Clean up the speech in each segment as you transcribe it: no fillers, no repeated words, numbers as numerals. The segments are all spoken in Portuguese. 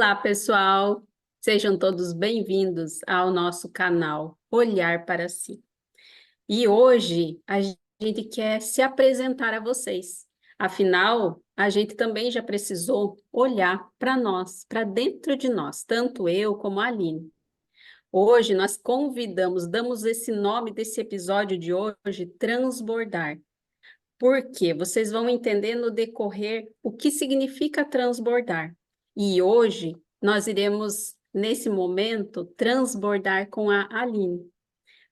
Olá, pessoal! Sejam todos bem-vindos ao nosso canal Olhar para Si. E hoje a gente quer se apresentar a vocês. Afinal, a gente também já precisou olhar para nós, para dentro de nós, tanto eu como a Aline. Hoje nós convidamos, damos esse nome desse episódio de hoje, Transbordar. Por quê? Vocês vão entender no decorrer o que significa transbordar. E hoje nós iremos, nesse momento, transbordar com a Aline.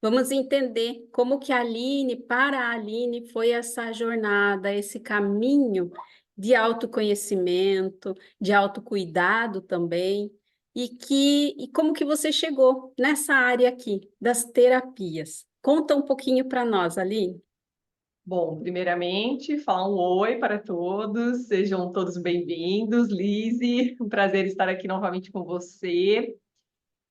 Vamos entender como que a Aline, para a Aline, foi essa jornada, esse caminho de autoconhecimento, de autocuidado também, e como que você chegou nessa área aqui das terapias. Conta um pouquinho para nós, Aline. Bom, primeiramente, falar um oi para todos, sejam todos bem-vindos. Lizzy, um prazer estar aqui novamente com você.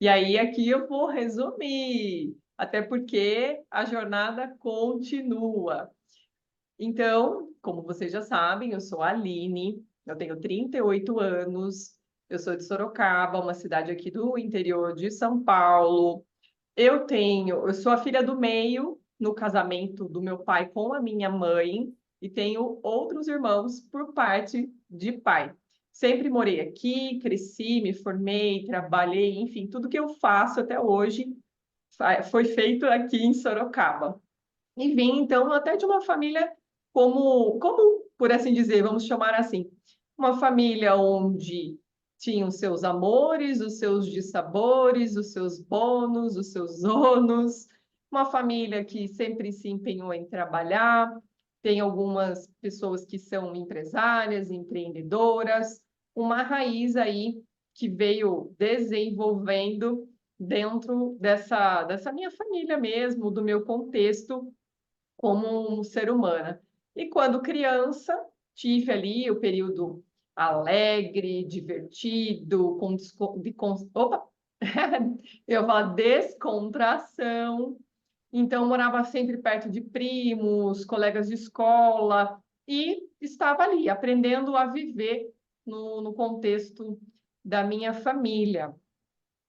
E aí, aqui eu vou resumir, até porque a jornada continua. Então, como vocês já sabem, eu sou a Aline, eu tenho 38 anos, eu sou de Sorocaba, uma cidade aqui do interior de São Paulo. Eu sou a filha do meio no casamento do meu pai com a minha mãe e tenho outros irmãos por parte de pai. Sempre morei aqui, cresci, me formei, trabalhei, enfim, tudo que eu faço até hoje foi feito aqui em Sorocaba. E vim, então, até de uma família como, por assim dizer, vamos chamar assim, uma família onde tinham seus amores, os seus dissabores, os seus bônus, os seus ônus, uma família que sempre se empenhou em trabalhar, tem algumas pessoas que são empresárias, empreendedoras, uma raiz aí que veio desenvolvendo dentro dessa minha família mesmo, do meu contexto como um ser humano. E quando criança, tive ali o período alegre, divertido, opa! Eu ia falar descontração. Então, morava sempre perto de primos, colegas de escola, e estava ali, aprendendo a viver no contexto da minha família.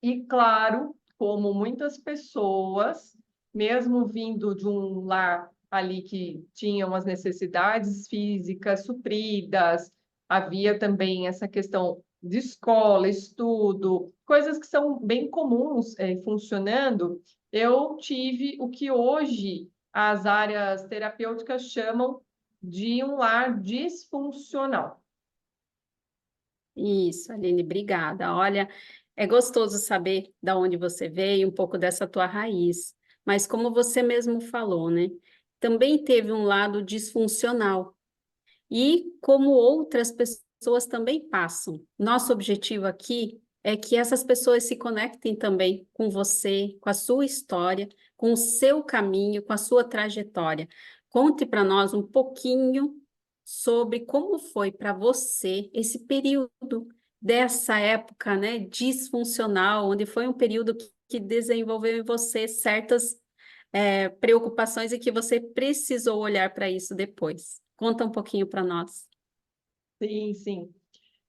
E, claro, como muitas pessoas, mesmo vindo de um lar ali que tinham as necessidades físicas supridas, havia também essa questão de escola, estudo, coisas que são bem comuns funcionando. Eu tive o que hoje as áreas terapêuticas chamam de um lar disfuncional. Isso, Aline, obrigada. Olha, é gostoso saber da onde você veio, um pouco dessa tua raiz. Mas como você mesmo falou, né? Também teve um lado disfuncional. E como outras pessoas também passam. Nosso objetivo aqui é que essas pessoas se conectem também com você, com a sua história, com o seu caminho, com a sua trajetória. Conte para nós um pouquinho sobre como foi para você esse período dessa época, né, disfuncional, onde foi um período que desenvolveu em você certas preocupações e que você precisou olhar para isso depois. Conta um pouquinho para nós. Sim, sim.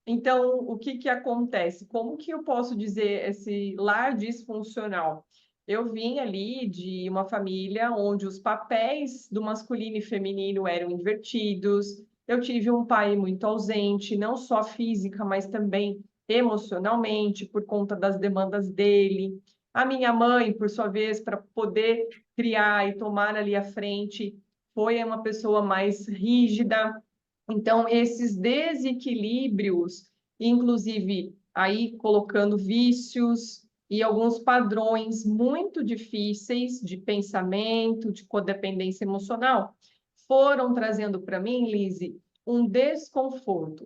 Então, o que que acontece? Como que eu posso dizer esse lar disfuncional? Eu vim ali de uma família onde os papéis do masculino e feminino eram invertidos. Eu tive um pai muito ausente, não só física, mas também emocionalmente, por conta das demandas dele. A minha mãe, por sua vez, para poder criar e tomar ali à frente, foi uma pessoa mais rígida. Então, esses desequilíbrios, inclusive aí colocando vícios e alguns padrões muito difíceis de pensamento, de codependência emocional, foram trazendo para mim, Lise, um desconforto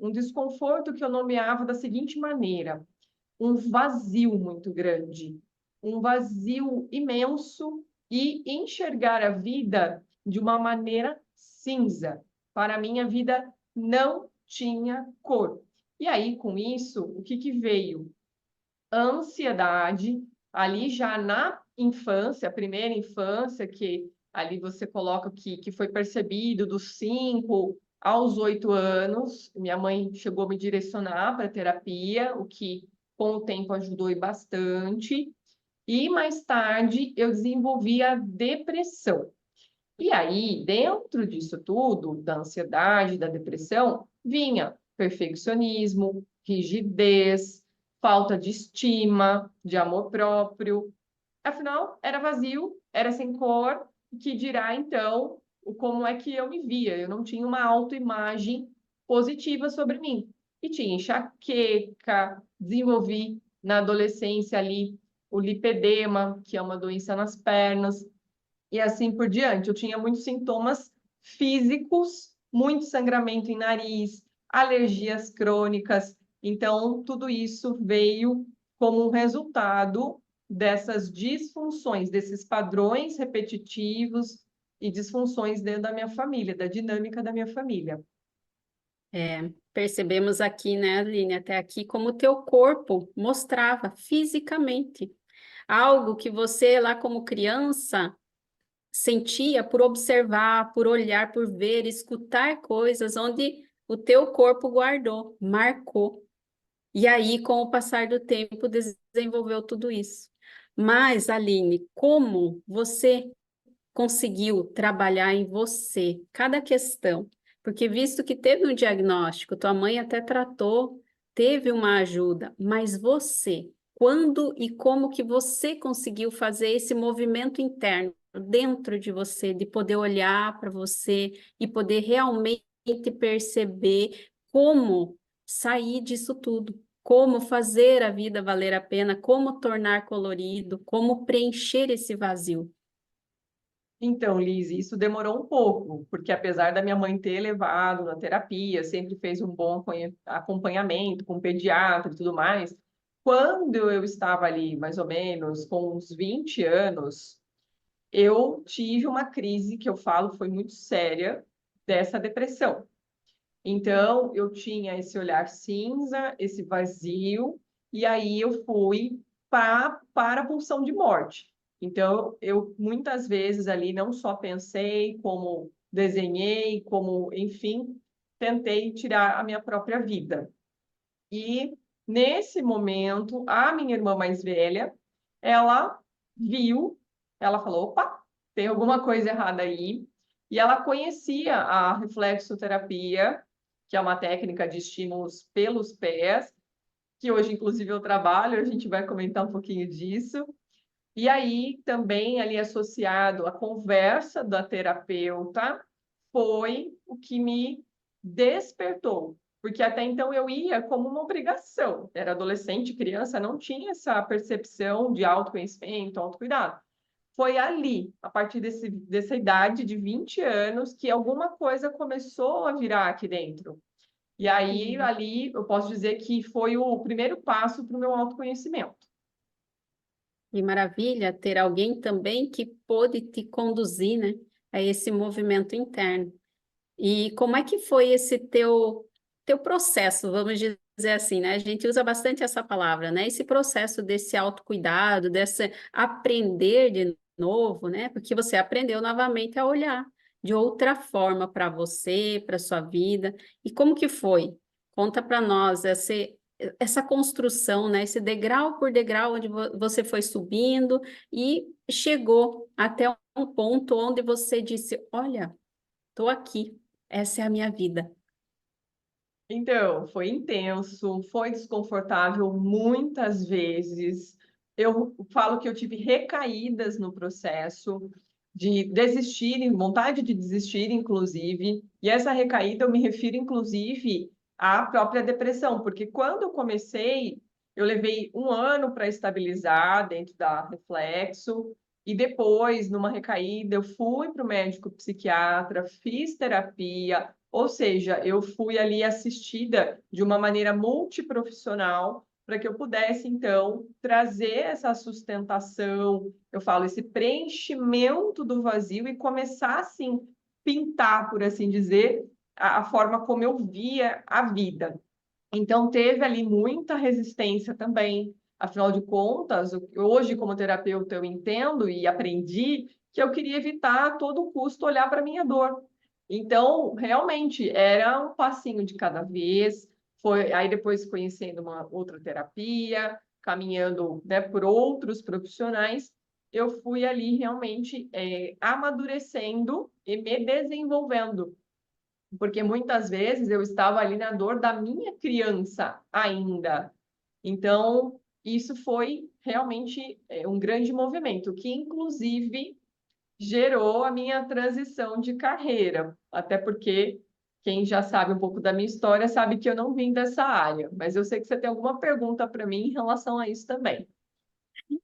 que eu nomeava da seguinte maneira: um vazio muito grande, um vazio imenso e enxergar a vida de uma maneira cinza. Para mim, a vida não tinha cor. E aí, com isso, o que que veio? Ansiedade, ali já na infância, a primeira infância, que ali você coloca que foi percebido dos 5 aos 8 anos. Minha mãe chegou a me direcionar para terapia, o que com o tempo ajudou e bastante. E mais tarde eu desenvolvi a depressão. E aí, dentro disso tudo, da ansiedade, da depressão, vinha perfeccionismo, rigidez, falta de estima, de amor próprio. Afinal, era vazio, era sem cor, que dirá então o como é que eu me via. Eu não tinha uma autoimagem positiva sobre mim. E tinha enxaqueca, desenvolvi na adolescência ali o lipedema, que é uma doença nas pernas, e assim por diante. Eu tinha muitos sintomas físicos, muito sangramento em nariz, alergias crônicas. Então, tudo isso veio como um resultado dessas disfunções, desses padrões repetitivos e disfunções dentro da minha família, da dinâmica da minha família. Percebemos aqui, né, Aline, até aqui, como o teu corpo mostrava fisicamente algo que você, lá como criança, sentia por observar, por olhar, por ver, escutar coisas onde o teu corpo guardou, marcou. E aí, com o passar do tempo, desenvolveu tudo isso. Mas, Aline, como você conseguiu trabalhar em você cada questão? Porque visto que teve um diagnóstico, tua mãe até tratou, teve uma ajuda, mas você, quando e como que você conseguiu fazer esse movimento interno dentro de você, de poder olhar para você e poder realmente perceber como sair disso tudo? Como fazer a vida valer a pena, como tornar colorido, como preencher esse vazio. Então, Liz, isso demorou um pouco, porque apesar da minha mãe ter levado na terapia, sempre fez um bom acompanhamento com o pediatra e tudo mais, quando eu estava ali, mais ou menos, com uns 20 anos, eu tive uma crise que eu falo foi muito séria dessa depressão. Então, eu tinha esse olhar cinza, esse vazio, e aí eu fui para a pulsão de morte. Então, eu muitas vezes ali não só pensei, como desenhei, como, enfim, tentei tirar a minha própria vida. E nesse momento, a minha irmã mais velha, ela viu, ela falou: opa, tem alguma coisa errada aí. E ela conhecia a reflexoterapia, que é uma técnica de estímulos pelos pés, que hoje, inclusive, eu trabalho, a gente vai comentar um pouquinho disso. E aí, também, ali associado à conversa da terapeuta, foi o que me despertou. Porque até então eu ia como uma obrigação. Era adolescente, criança, não tinha essa percepção de autoconhecimento, autocuidado. Foi ali, a partir dessa idade de 20 anos, que alguma coisa começou a virar aqui dentro. E aí, Uhum. ali, eu posso dizer que foi o primeiro passo para o meu autoconhecimento. E maravilha ter alguém também que pôde te conduzir, né, a esse movimento interno. E como é que foi esse teu processo, vamos dizer assim, né? A gente usa bastante essa palavra, né? Esse processo desse autocuidado, desse aprender de novo, né? Porque você aprendeu novamente a olhar de outra forma para você, para sua vida. E como que foi? Conta para nós essa construção, né? Esse degrau por degrau onde você foi subindo e chegou até um ponto onde você disse: olha, estou aqui, essa é a minha vida. Então, foi intenso, foi desconfortável muitas vezes. Eu falo que eu tive recaídas no processo de desistir, vontade de desistir, inclusive. E essa recaída eu me refiro, inclusive, à própria depressão, porque quando eu comecei, eu levei um ano para estabilizar dentro da Reflexo. E depois, numa recaída, eu fui para o médico psiquiatra, fiz terapia, ou seja, eu fui ali assistida de uma maneira multiprofissional para que eu pudesse, então, trazer essa sustentação, eu falo, esse preenchimento do vazio e começar, assim, pintar, por assim dizer, a forma como eu via a vida. Então, teve ali muita resistência também. Afinal de contas, hoje, como terapeuta, eu entendo e aprendi que eu queria evitar a todo custo olhar para a minha dor. Então, realmente, era um passinho de cada vez, Foi aí depois conhecendo uma outra terapia, caminhando, né, por outros profissionais, eu fui ali realmente amadurecendo e me desenvolvendo, porque muitas vezes eu estava ali na dor da minha criança ainda. Então, isso foi realmente um grande movimento, que inclusive gerou a minha transição de carreira, até porque quem já sabe um pouco da minha história sabe que eu não vim dessa área, mas eu sei que você tem alguma pergunta para mim em relação a isso também.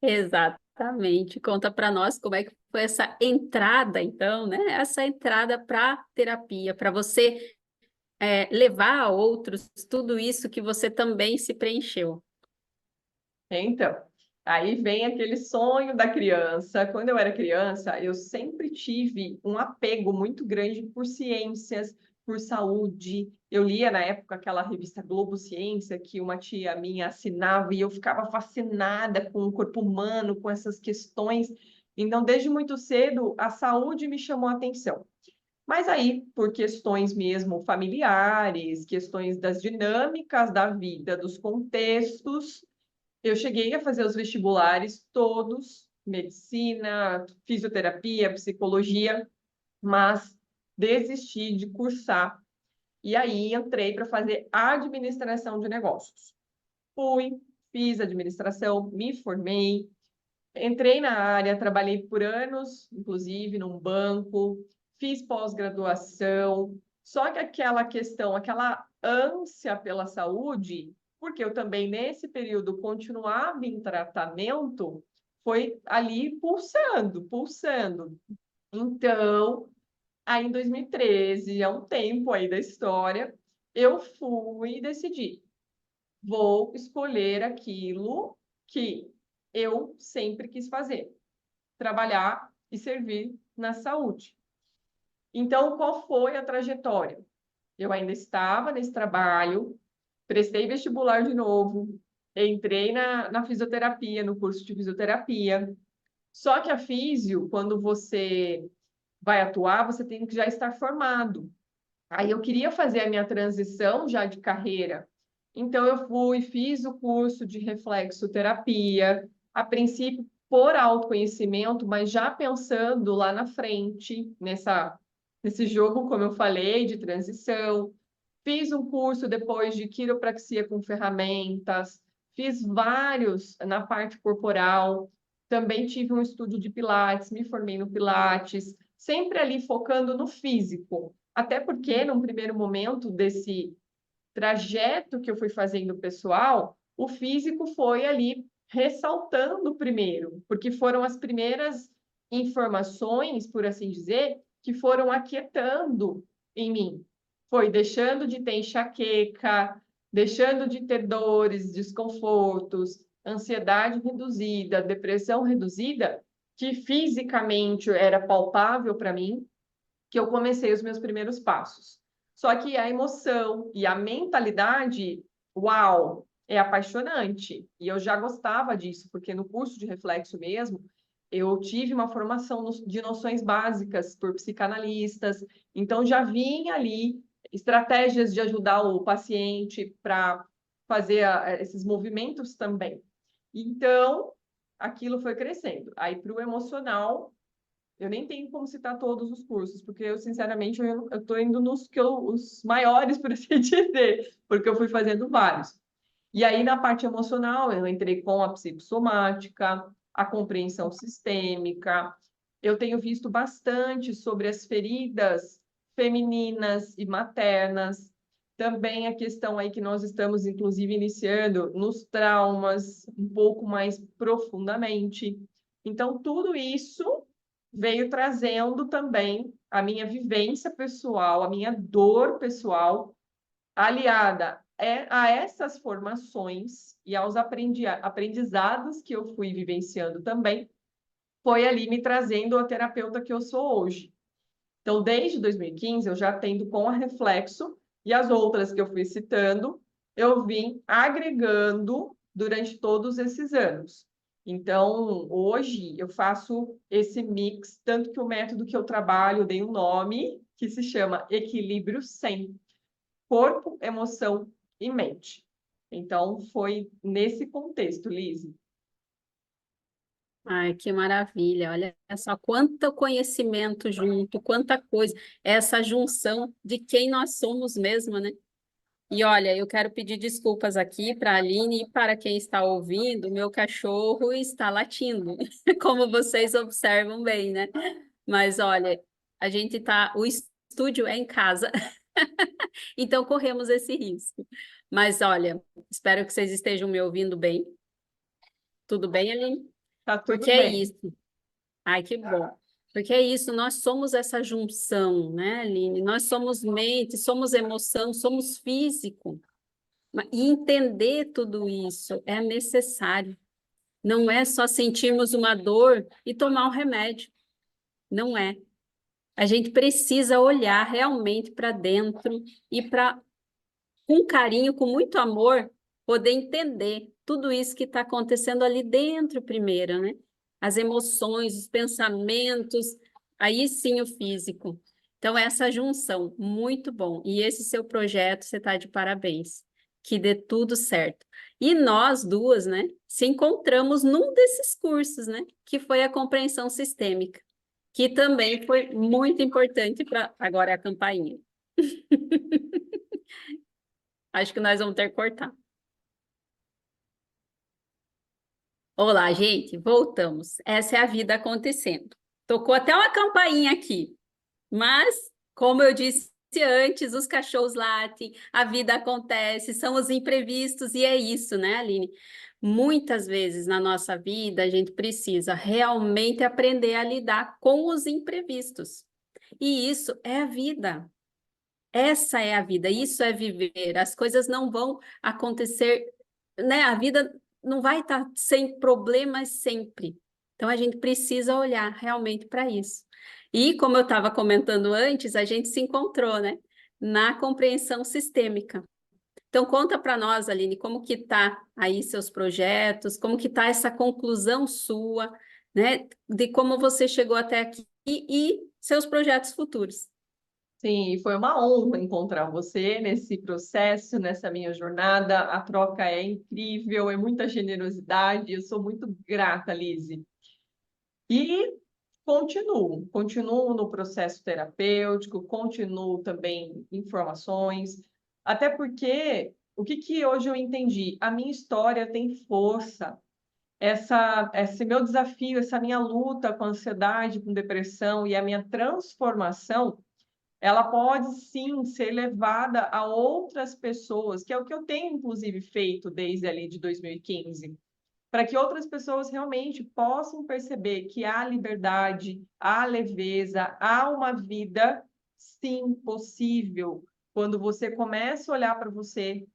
Exatamente. Conta para nós como é que foi essa entrada, então, né? Essa entrada para terapia, para você levar a outros tudo isso que você também se preencheu. Então, aí vem aquele sonho da criança. Quando eu era criança, eu sempre tive um apego muito grande por ciências, por saúde. Eu lia na época aquela revista Globo Ciência que uma tia minha assinava e eu ficava fascinada com o corpo humano, com essas questões. Então, desde muito cedo, a saúde me chamou a atenção. Mas aí, por questões mesmo familiares, questões das dinâmicas da vida, dos contextos, eu cheguei a fazer os vestibulares todos, medicina, fisioterapia, psicologia, mas desisti de cursar. E aí entrei para fazer administração de negócios. Fui, fiz administração, me formei, entrei na área, trabalhei por anos, inclusive num banco, fiz pós-graduação. Só que aquela questão, aquela ânsia pela saúde, porque eu também nesse período continuava em tratamento, foi ali pulsando, pulsando. Então, aí em 2013, há um tempo aí da história, eu fui e decidi, vou escolher aquilo que eu sempre quis fazer, trabalhar e servir na saúde. Então, qual foi a trajetória? Eu ainda estava nesse trabalho, prestei vestibular de novo, entrei na fisioterapia, no curso de fisioterapia. Só que a físio, quando você vai atuar, você tem que já estar formado. Aí eu queria fazer a minha transição já de carreira. Então eu fui, fiz o curso de reflexoterapia, a princípio por autoconhecimento, mas já pensando lá na frente, nesse jogo, como eu falei, de transição. Fiz um curso depois de quiropraxia com ferramentas, fiz vários na parte corporal, também tive um estúdio de Pilates, me formei no Pilates, sempre ali focando no físico. Até porque, num primeiro momento desse trajeto que eu fui fazendo pessoal, o físico foi ali ressaltando primeiro, porque foram as primeiras informações, por assim dizer, que foram aquietando em mim. Foi deixando de ter enxaqueca, deixando de ter dores, desconfortos, ansiedade reduzida, depressão reduzida, que fisicamente era palpável para mim, que eu comecei os meus primeiros passos. Só que a emoção e a mentalidade, uau, é apaixonante. E eu já gostava disso, porque no curso de reflexo mesmo, eu tive uma formação de noções básicas por psicanalistas, então já vinha ali estratégias de ajudar o paciente para fazer esses movimentos também. Então, aquilo foi crescendo. Aí, para o emocional, eu nem tenho como citar todos os cursos, porque eu, sinceramente, eu estou indo nos que os maiores, por assim dizer, porque eu fui fazendo vários. E aí, na parte emocional, eu entrei com a psicossomática, a compreensão sistêmica. Eu tenho visto bastante sobre as feridas femininas e maternas. Também a questão aí que nós estamos, inclusive, iniciando nos traumas, um pouco mais profundamente. Então, tudo isso veio trazendo também a minha vivência pessoal, a minha dor pessoal, aliada a essas formações e aos aprendizados que eu fui vivenciando também, foi ali me trazendo a terapeuta que eu sou hoje. Então, desde 2015, eu já atendo com a Reflexo e as outras que eu fui citando, eu vim agregando durante todos esses anos. Então, hoje eu faço esse mix, tanto que o método que eu trabalho, eu dei um nome que se chama Equilíbrio 100. Corpo, emoção e mente. Então, foi nesse contexto, Lise. Ai, que maravilha! Olha só quanto conhecimento junto, quanta coisa, essa junção de quem nós somos mesmo, né? E olha, eu quero pedir desculpas aqui para a Aline e para quem está ouvindo, meu cachorro está latindo, como vocês observam bem, né? Mas olha, a gente tá, o estúdio é em casa, então corremos esse risco. Mas olha, espero que vocês estejam me ouvindo bem. Tudo bem, Aline? Tá Porque tudo é bem. isso. Ai, que bom. Porque é isso, nós somos essa junção, né, Aline? Nós somos mente, somos emoção, somos físico. E entender tudo isso é necessário. Não é só sentirmos uma dor e tomar um remédio. Não é. A gente precisa olhar realmente para dentro e para, com carinho, com muito amor, poder entender tudo isso que está acontecendo ali dentro primeiro, né? As emoções, os pensamentos, aí sim o físico. Então, essa junção, muito bom. E esse seu projeto, você está de parabéns. Que dê tudo certo. E nós duas, né, se encontramos num desses cursos, né, que foi a compreensão sistêmica, que também foi muito importante para. Agora é a campainha. Acho que nós vamos ter que cortar. Olá, gente, voltamos. Essa é a vida acontecendo. Tocou até uma campainha aqui, mas, como eu disse antes, os cachorros latem, a vida acontece, são os imprevistos, e é isso, né, Aline? Muitas vezes na nossa vida a gente precisa realmente aprender a lidar com os imprevistos. E isso é a vida. Essa é a vida, isso é viver. As coisas não vão acontecer, né? A vida não vai estar sem problemas sempre. Então a gente precisa olhar realmente para isso. E como eu estava comentando antes, a gente se encontrou, né? Na compreensão sistêmica. Então conta para nós, Aline, como que tá aí seus projetos, como que tá essa conclusão sua, né? De como você chegou até aqui e seus projetos futuros. Sim, e foi uma honra encontrar você nesse processo, nessa minha jornada. A troca é incrível, é muita generosidade. Eu sou muito grata, Lise. E continuo no processo terapêutico, continuo também em formações, até porque o que que hoje eu entendi? A minha história tem força. Esse meu desafio, essa minha luta com ansiedade, com depressão e a minha transformação, ela pode sim ser levada a outras pessoas, que é o que eu tenho inclusive feito desde ali de 2015, para que outras pessoas realmente possam perceber que há liberdade, há leveza, há uma vida, sim, possível. Quando você começa a olhar para você,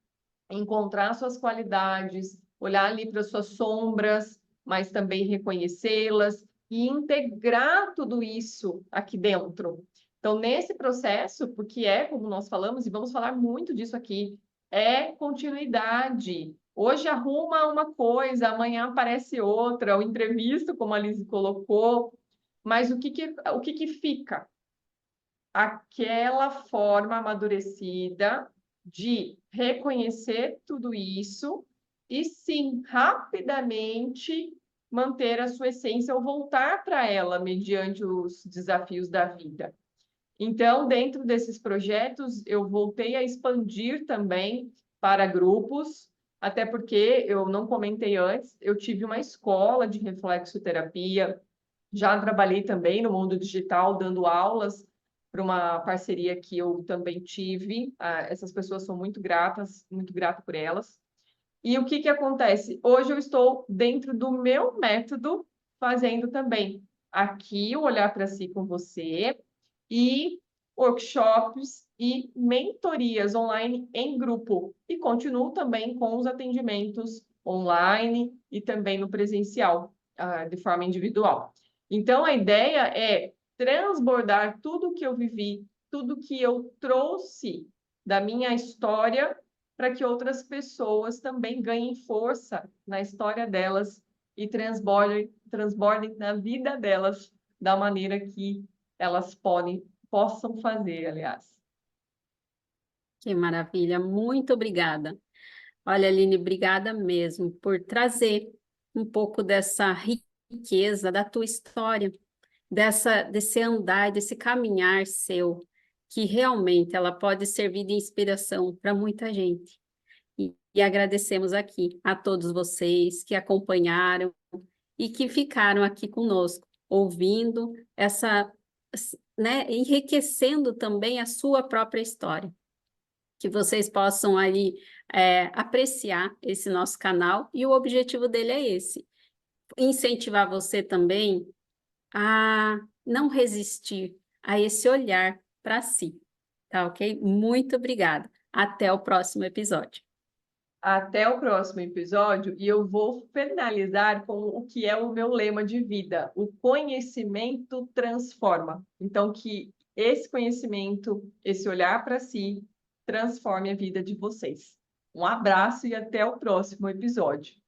encontrar suas qualidades, olhar ali para suas sombras, mas também reconhecê-las e integrar tudo isso aqui dentro. Então, nesse processo, porque é como nós falamos, e vamos falar muito disso aqui, é continuidade. Hoje arruma uma coisa, amanhã aparece outra, o imprevisto, como a Liz colocou, mas o que que fica? Aquela forma amadurecida de reconhecer tudo isso e sim, rapidamente manter a sua essência ou voltar para ela mediante os desafios da vida. Então, dentro desses projetos, eu voltei a expandir também para grupos, até porque eu não comentei antes, eu tive uma escola de reflexoterapia, já trabalhei também no mundo digital, dando aulas para uma parceria que eu também tive. Essas pessoas são muito gratas, muito grata por elas. E o que que acontece? Hoje eu estou dentro do meu método, fazendo também aqui o Olhar para Si com você e workshops e mentorias online em grupo. E continuo também com os atendimentos online e também no presencial, de forma individual. Então, a ideia é transbordar tudo que eu vivi, tudo que eu trouxe da minha história para que outras pessoas também ganhem força na história delas e transbordem na vida delas da maneira que elas possam fazer, aliás. Que maravilha, muito obrigada. Olha, Aline, obrigada mesmo por trazer um pouco dessa riqueza da tua história, desse andar, desse caminhar seu, que realmente ela pode servir de inspiração para muita gente. E agradecemos aqui a todos vocês que acompanharam e que ficaram aqui conosco, ouvindo né, enriquecendo também a sua própria história. Que vocês possam aí apreciar esse nosso canal e o objetivo dele é esse, incentivar você também a não resistir a esse olhar para si, tá ok? Muito obrigada. Até o próximo episódio. Até o próximo episódio e eu vou finalizar com o que é o meu lema de vida: o conhecimento transforma. Então, que esse conhecimento, esse olhar para si, transforme a vida de vocês. Um abraço e até o próximo episódio.